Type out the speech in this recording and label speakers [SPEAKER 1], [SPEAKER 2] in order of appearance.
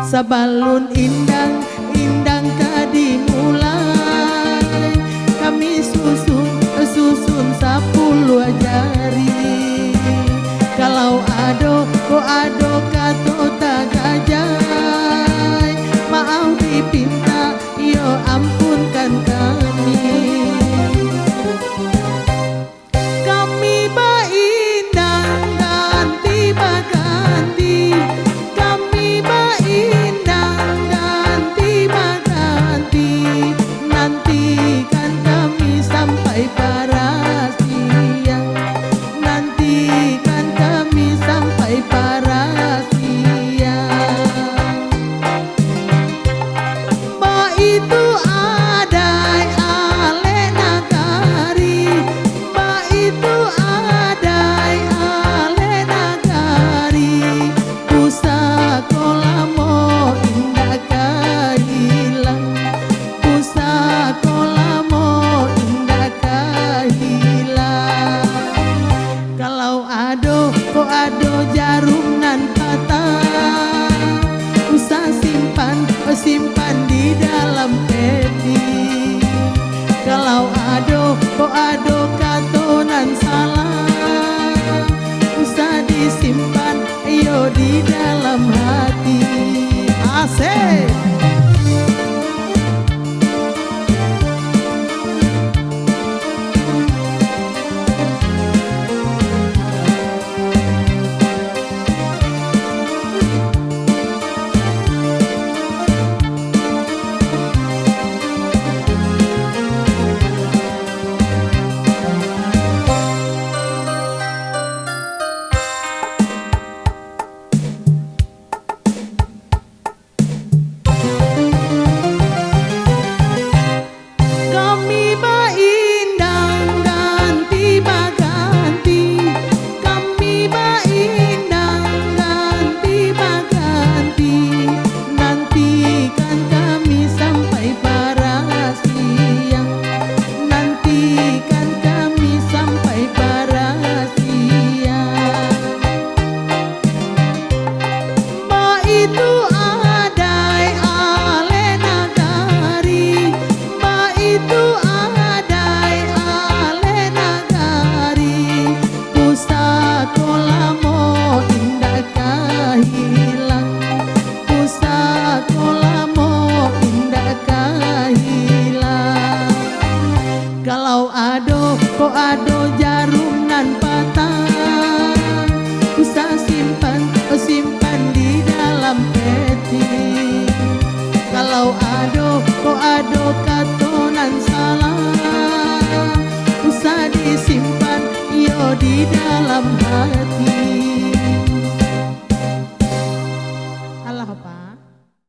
[SPEAKER 1] Sabalun indang tadi mulai, kami susun 10 jari. Kalau ado kato tak gajai, maaf dipinta yo ampunkan kami. Kami baindang ganti baganti, kami baindang ganti baganti, nantikan kami sampai para siang, nantikan kami sampai para siang. Ba itu adai ale nagari, ba itu adai ale nagari, pusakola mo indah kahilang, pusakola mo indah kahilang. Kalau ado jarum nan patah, usah simpan di dalam peti. Kalau ado katonan salah, usah disimpan ayo di dalam hati. Asik. Kalau ado jarum nan patah, usah simpan di dalam peti. Kalau ado katonan salah, usah disimpan yo di dalam hati.